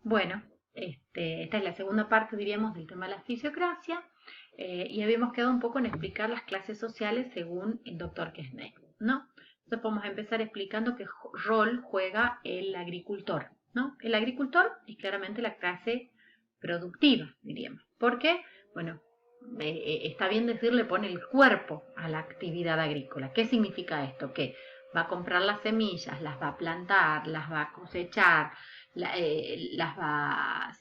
Bueno, esta es la segunda parte, diríamos, del tema de la fisiocracia, y habíamos quedado un poco en explicar las clases sociales según el doctor Quesnay, ¿no? Entonces podemos empezar explicando qué rol juega el agricultor, ¿no? El agricultor es claramente la clase productiva, diríamos. ¿Por qué? Bueno, está bien decirle pone el cuerpo a la actividad agrícola. ¿Qué significa esto? Que va a comprar las semillas, las va a plantar, las va a cosechar, las va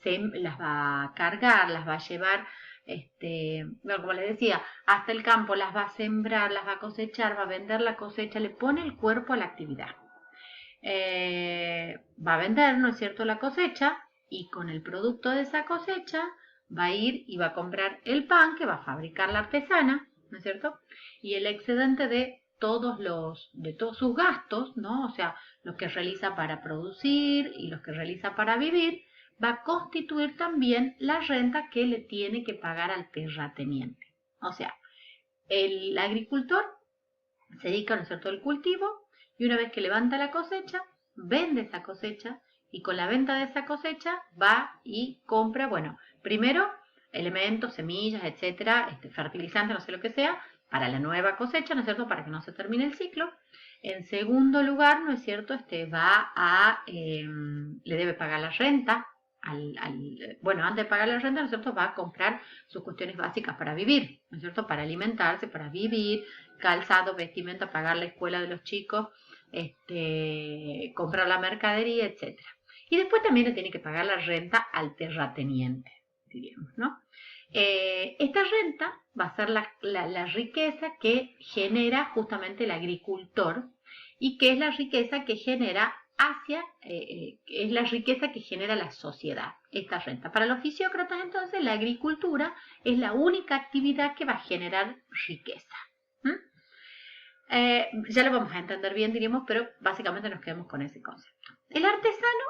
a cargar, las va a llevar, bueno, como les decía, hasta el campo, las va a sembrar, las va a cosechar, va a vender la cosecha, le pone el cuerpo a la actividad. Va a vender, ¿no es cierto?, la cosecha, y con el producto de esa cosecha va a ir y va a comprar el pan que va a fabricar la artesana, ¿no es cierto? Y el excedente de todos sus gastos, ¿no? O sea, los que realiza para producir y los que realiza para vivir, va a constituir también la renta que le tiene que pagar al terrateniente. O sea, el agricultor se dedica, ¿no es cierto?, al cultivo, y una vez que levanta la cosecha, vende esa cosecha, y con la venta de esa cosecha va y compra, bueno, primero elementos, semillas, etcétera, fertilizantes, no sé lo que sea, para la nueva cosecha, ¿no es cierto?, para que no se termine el ciclo. En segundo lugar, ¿no es cierto?, le debe pagar la renta. Bueno, antes de pagar la renta, ¿no es cierto?, va a comprar sus cuestiones básicas para vivir, ¿no es cierto?, para alimentarse, para vivir, calzado, vestimenta, pagar la escuela de los chicos, comprar la mercadería, etcétera. Y después también le tiene que pagar la renta al terrateniente, diríamos, ¿no? Esta renta va a ser la riqueza que genera justamente el agricultor, y que es la riqueza que genera es la riqueza que genera la sociedad, esta renta. Para los fisiócratas, entonces, la agricultura es la única actividad que va a generar riqueza. Ya lo vamos a entender bien, diríamos, pero básicamente nos quedamos con ese concepto. El artesano,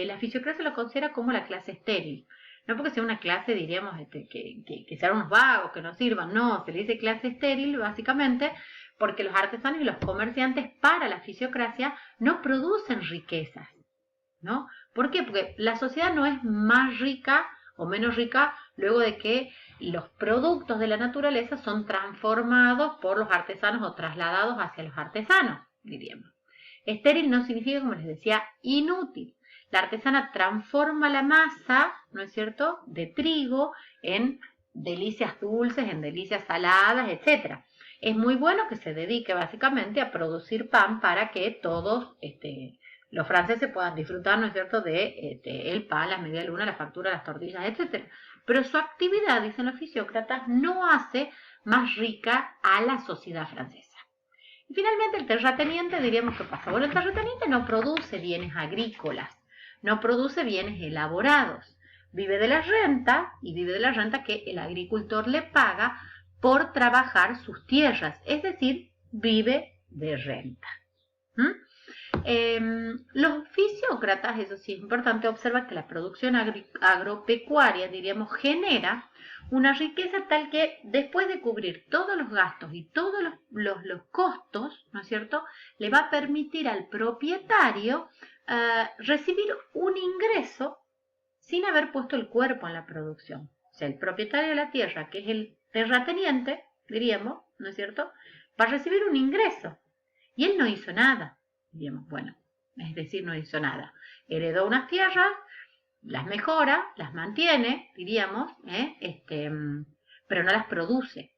la fisiocracia lo considera como la clase estéril. No porque sea una clase, diríamos, que sean unos vagos, que no sirvan, no, se le dice clase estéril, básicamente, porque los artesanos y los comerciantes para la fisiocracia no producen riquezas, ¿no? ¿Por qué? Porque la sociedad no es más rica o menos rica luego de que los productos de la naturaleza son transformados por los artesanos o trasladados hacia los artesanos, diríamos. Estéril no significa, como les decía, inútil. La artesana transforma la masa, ¿no es cierto?, de trigo en delicias dulces, en delicias saladas, etc. Es muy bueno que se dedique básicamente a producir pan para que todos los franceses puedan disfrutar, ¿no es cierto?, de el pan, las medialunas, las facturas, las tortillas, etc. Pero su actividad, dicen los fisiócratas, no hace más rica a la sociedad francesa. Y finalmente el terrateniente, diríamos que pasa. Bueno, el terrateniente no produce bienes agrícolas, no produce bienes elaborados. Vive de la renta, y vive de la renta que el agricultor le paga por trabajar sus tierras, es decir, vive de renta. Los fisiócratas, eso sí es importante, observar que la producción agropecuaria, diríamos, genera una riqueza tal que después de cubrir todos los gastos y todos los costos, ¿no es cierto?, le va a permitir al propietario recibir un ingreso sin haber puesto el cuerpo en la producción. O sea, el propietario de la tierra, que es el terrateniente, diríamos, ¿no es cierto?, va a recibir un ingreso. Y él no hizo nada, diríamos, bueno, es decir, no hizo nada. Heredó unas tierras, las mejora, las mantiene, diríamos, pero no las produce.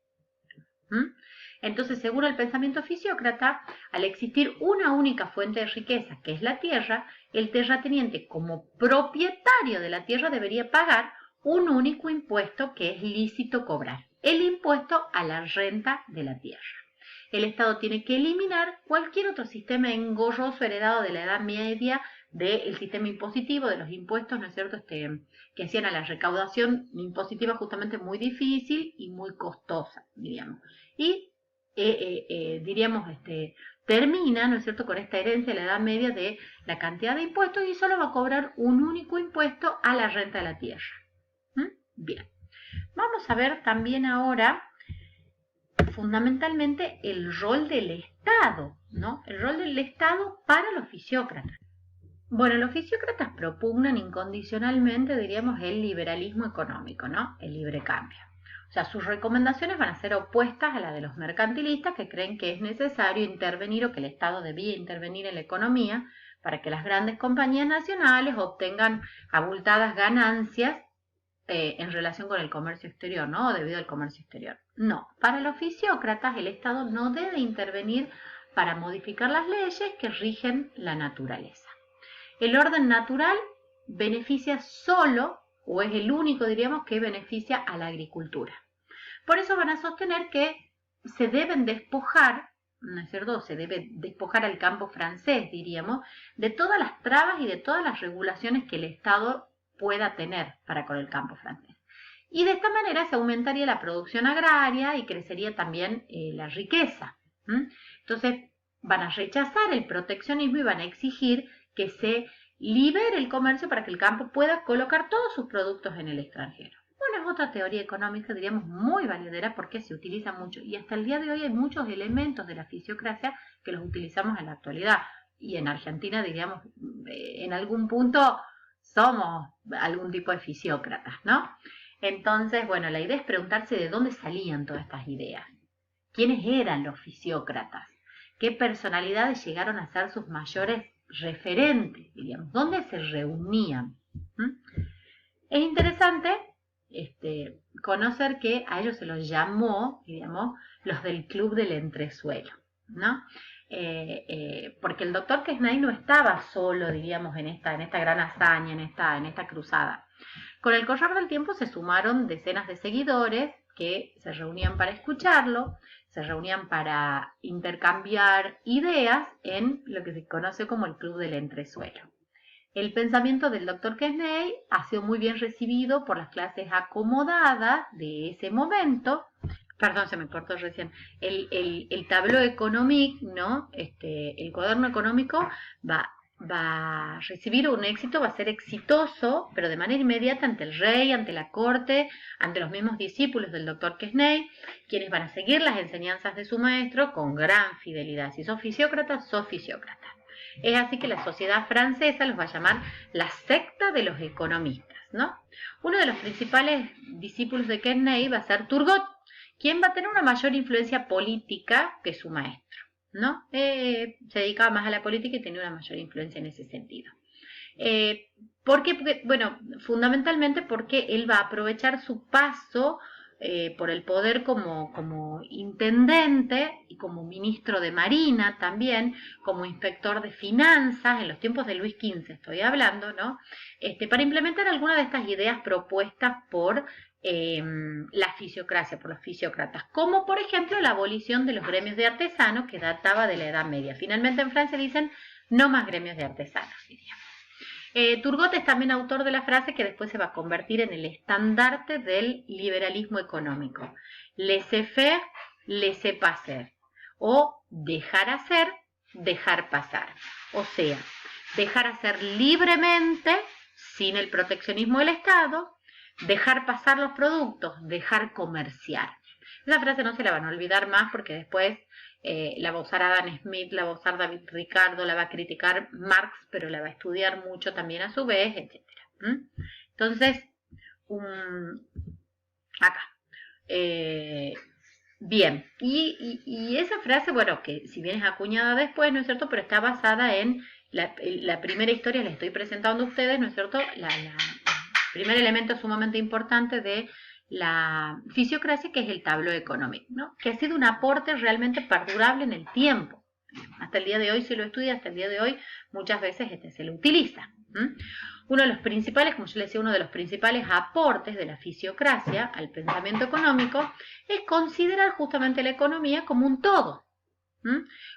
Entonces, según el pensamiento fisiócrata, al existir una única fuente de riqueza, que es la tierra, el terrateniente, como propietario de la tierra, debería pagar un único impuesto que es lícito cobrar, el impuesto a la renta de la tierra. El Estado tiene que eliminar cualquier otro sistema engorroso heredado de la Edad Media, del sistema impositivo, de los impuestos, ¿no es cierto?, que hacían a la recaudación impositiva justamente muy difícil y muy costosa, diríamos. Y diríamos, termina, ¿no es cierto?, con esta herencia de la Edad Media de la cantidad de impuestos, y solo va a cobrar un único impuesto a la renta de la tierra. Bien, vamos a ver también ahora fundamentalmente el rol del Estado, ¿no? El rol del Estado para los fisiócratas. Bueno, los fisiócratas propugnan incondicionalmente, diríamos, el liberalismo económico, ¿no? El libre cambio. O sea, sus recomendaciones van a ser opuestas a las de los mercantilistas, que creen que es necesario intervenir o que el Estado debía intervenir en la economía para que las grandes compañías nacionales obtengan abultadas ganancias en relación con el comercio exterior, ¿no? Debido al comercio exterior. No, para los fisiócratas el Estado no debe intervenir para modificar las leyes que rigen la naturaleza. El orden natural beneficia solo, o es el único, diríamos, que beneficia a la agricultura. Por eso van a sostener que se deben despojar, ¿no es cierto? Se debe despojar al campo francés, diríamos, de todas las trabas y de todas las regulaciones que el Estado pueda tener para con el campo francés. Y de esta manera se aumentaría la producción agraria y crecería también la riqueza. Entonces van a rechazar el proteccionismo y van a exigir que se libere el comercio para que el campo pueda colocar todos sus productos en el extranjero. Bueno, es otra teoría económica, diríamos, muy valedera porque se utiliza mucho y hasta el día de hoy hay muchos elementos de la fisiocracia que los utilizamos en la actualidad. Y en Argentina, diríamos, en algún punto somos algún tipo de fisiócratas, ¿no? Entonces, bueno, la idea es preguntarse de dónde salían todas estas ideas. ¿Quiénes eran los fisiócratas? ¿Qué personalidades llegaron a ser sus mayores referentes, diríamos? ¿Dónde se reunían? Es interesante conocer que a ellos se los llamó, diríamos, los del Club del Entresuelo, ¿no? Porque el doctor Quesnay no estaba solo, diríamos, en esta gran hazaña, en esta cruzada. Con el correr del tiempo se sumaron decenas de seguidores que se reunían para escucharlo, se reunían para intercambiar ideas en lo que se conoce como el Club del Entresuelo. El pensamiento del doctor Quesnay ha sido muy bien recibido por las clases acomodadas de ese momento. Perdón, se me cortó recién. El tableau économique, ¿no? El cuaderno económico va a recibir un éxito, va a ser exitoso, pero de manera inmediata ante el rey, ante la corte, ante los mismos discípulos del doctor Quesnay, quienes van a seguir las enseñanzas de su maestro con gran fidelidad. Si sos fisiócrata, sos fisiócrata. Es así que la sociedad francesa los va a llamar la secta de los economistas, ¿no? Uno de los principales discípulos de Quesnay va a ser Turgot, quien va a tener una mayor influencia política que su maestro, ¿no? Se dedicaba más a la política y tenía una mayor influencia en ese sentido. ¿Por qué? Porque, bueno, fundamentalmente porque él va a aprovechar su paso por el poder como intendente y como ministro de Marina también, como inspector de finanzas, en los tiempos de Luis XV estoy hablando, ¿no? Para implementar algunas de estas ideas propuestas por la fisiocracia, por los fisiócratas, como por ejemplo la abolición de los gremios de artesanos que databa de la Edad Media. Finalmente en Francia dicen no más gremios de artesanos, diríamos. Turgot es también autor de la frase que después se va a convertir en el estandarte del liberalismo económico. Laissez-faire, laissez-passer. O dejar hacer, dejar pasar. O sea, dejar hacer libremente, sin el proteccionismo del Estado, dejar pasar los productos, dejar comerciar. Esa frase no se la van a olvidar más porque después la va a usar Adam Smith, la va a usar David Ricardo, la va a criticar Marx, pero la va a estudiar mucho también a su vez, etc. Entonces, acá. Bien, y esa frase, bueno, que si bien es acuñada después, ¿no es cierto?, pero está basada en la primera historia, la estoy presentando a ustedes, ¿no es cierto?, el primer elemento sumamente importante de la fisiocracia, que es el tableau économique, ¿no? Que ha sido un aporte realmente perdurable en el tiempo. Hasta el día de hoy se lo estudia, hasta el día de hoy muchas veces se lo utiliza. Uno de los principales, como yo le decía, uno de los principales aportes de la fisiocracia al pensamiento económico es considerar justamente la economía como un todo,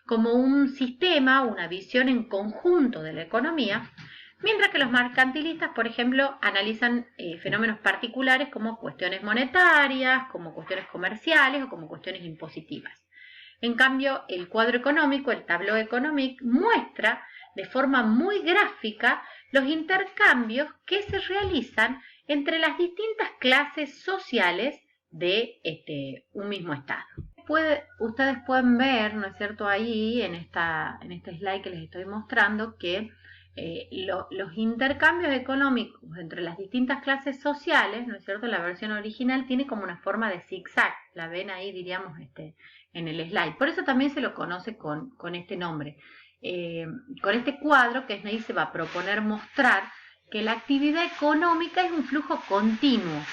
como un sistema, una visión en conjunto de la economía. Mientras que los mercantilistas, por ejemplo, analizan fenómenos particulares como cuestiones monetarias, como cuestiones comerciales o como cuestiones impositivas. En cambio, el cuadro económico, el tableau économique, muestra de forma muy gráfica los intercambios que se realizan entre las distintas clases sociales de un mismo estado. Ustedes pueden ver, ¿no es cierto?, ahí en este slide que les estoy mostrando, que los intercambios económicos entre las distintas clases sociales, ¿no es cierto? La versión original tiene como una forma de zigzag, la ven ahí, diríamos, en el slide. Por eso también se lo conoce con este nombre. Con este cuadro, que Sneyd se va a proponer mostrar que la actividad económica es un flujo continuo,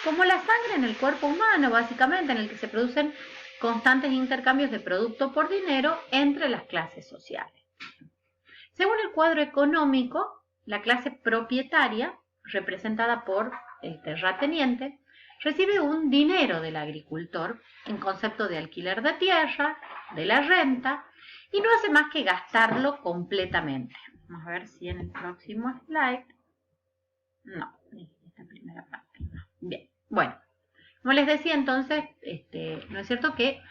como la sangre en el cuerpo humano, básicamente, en el que se producen constantes intercambios de producto por dinero entre las clases sociales. Según el cuadro económico, la clase propietaria, representada por el terrateniente, recibe un dinero del agricultor en concepto de alquiler de tierra, de la renta, y no hace más que gastarlo completamente. Vamos a ver si en el próximo slide. No, esta primera parte. Bien, bueno. Como les decía entonces, ¿no es cierto que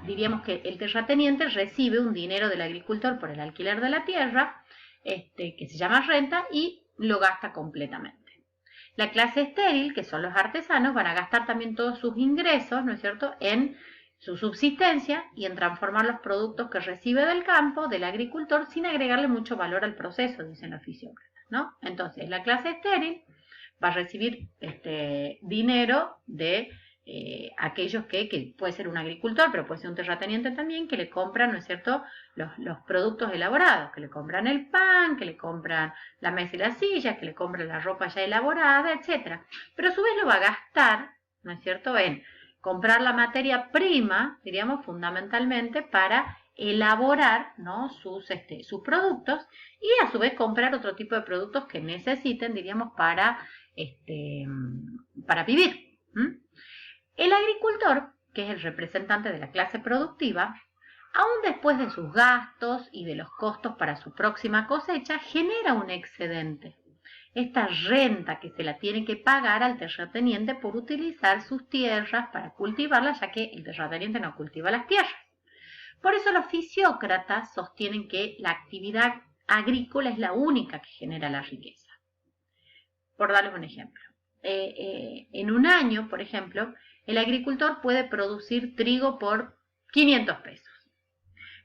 diríamos que el terrateniente recibe un dinero del agricultor por el alquiler de la tierra, que se llama renta, y lo gasta completamente? La clase estéril, que son los artesanos, van a gastar también todos sus ingresos, ¿no es cierto?, en su subsistencia y en transformar los productos que recibe del campo, del agricultor, sin agregarle mucho valor al proceso, dicen los fisiócratas, ¿no? Entonces, la clase estéril va a recibir dinero de aquellos que puede ser un agricultor, pero puede ser un terrateniente también, que le compran, ¿no es cierto?, los productos elaborados, que le compran el pan, que le compran la mesa y la silla, que le compran la ropa ya elaborada, etc. Pero a su vez lo va a gastar, ¿no es cierto?, en comprar la materia prima, diríamos, fundamentalmente para elaborar, ¿no?, sus productos, y a su vez comprar otro tipo de productos que necesiten, diríamos, para vivir. El agricultor, que es el representante de la clase productiva, aún después de sus gastos y de los costos para su próxima cosecha, genera un excedente. Esta renta que se la tiene que pagar al terrateniente por utilizar sus tierras para cultivarlas, ya que el terrateniente no cultiva las tierras. Por eso los fisiócratas sostienen que la actividad agrícola es la única que genera la riqueza. Por darles un ejemplo. En un año, por ejemplo, el agricultor puede producir trigo por 500 pesos.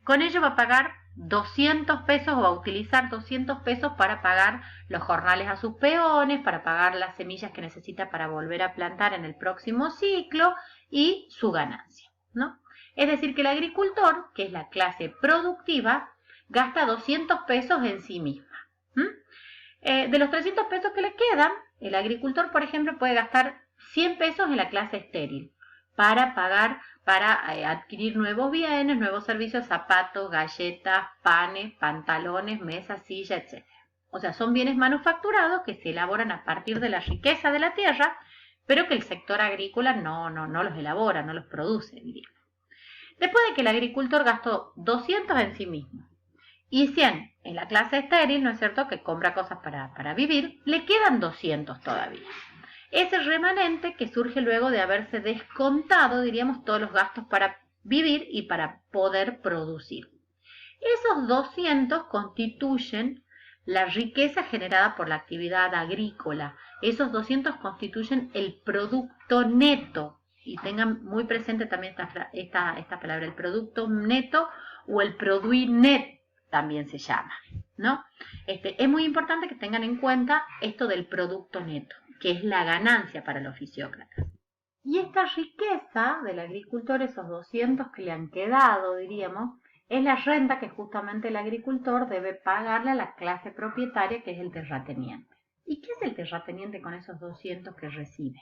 Con ello va a pagar 200 pesos o va a utilizar 200 pesos para pagar los jornales a sus peones, para pagar las semillas que necesita para volver a plantar en el próximo ciclo y su ganancia, ¿no? Es decir, que el agricultor, que es la clase productiva, gasta 200 pesos en sí misma. De los 300 pesos que le quedan, el agricultor, por ejemplo, puede gastar 100 pesos en la clase estéril para pagar, para adquirir nuevos bienes, nuevos servicios, zapatos, galletas, panes, pantalones, mesas, silla, etc. O sea, son bienes manufacturados que se elaboran a partir de la riqueza de la tierra, pero que el sector agrícola no los elabora, no los produce, diríamos. Después de que el agricultor gastó 200 en sí mismo y 100 en la clase estéril, ¿no es cierto?, que compra cosas para vivir, le quedan 200 todavía. Ese remanente que surge luego de haberse descontado, diríamos, todos los gastos para vivir y para poder producir. Esos 200 constituyen la riqueza generada por la actividad agrícola. Esos 200 constituyen el producto neto. Y tengan muy presente también esta palabra, el producto neto o el produit net también se llama, ¿no? Es muy importante que tengan en cuenta esto del producto neto, que es la ganancia para los fisiócratas. Y esta riqueza del agricultor, esos 200 que le han quedado, diríamos, es la renta que justamente el agricultor debe pagarle a la clase propietaria, que es el terrateniente. ¿Y qué es el terrateniente con esos 200 que recibe?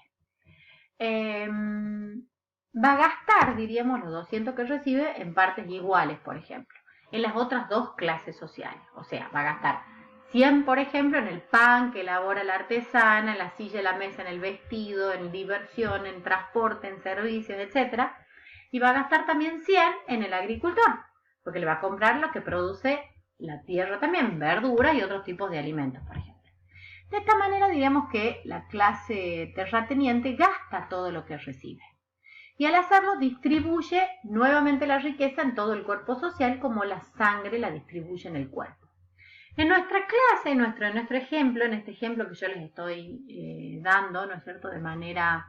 Va a gastar, diríamos, los 200 que recibe en partes iguales, por ejemplo, en las otras dos clases sociales. O sea, va a gastar 100, por ejemplo, en el pan que elabora la artesana, en la silla, la mesa, en el vestido, en diversión, en transporte, en servicios, etc. Y va a gastar también 100 en el agricultor, porque le va a comprar lo que produce la tierra también, verduras y otros tipos de alimentos, por ejemplo. De esta manera diríamos que la clase terrateniente gasta todo lo que recibe. Y al hacerlo distribuye nuevamente la riqueza en todo el cuerpo social, como la sangre la distribuye en el cuerpo. En nuestra clase, en nuestro ejemplo, en este ejemplo que yo les estoy dando, ¿no es cierto?, de manera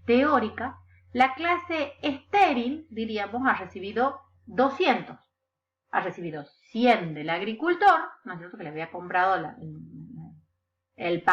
teórica, la clase estéril, diríamos, ha recibido 200. Ha recibido 100 del agricultor, ¿no es cierto?, que le había comprado el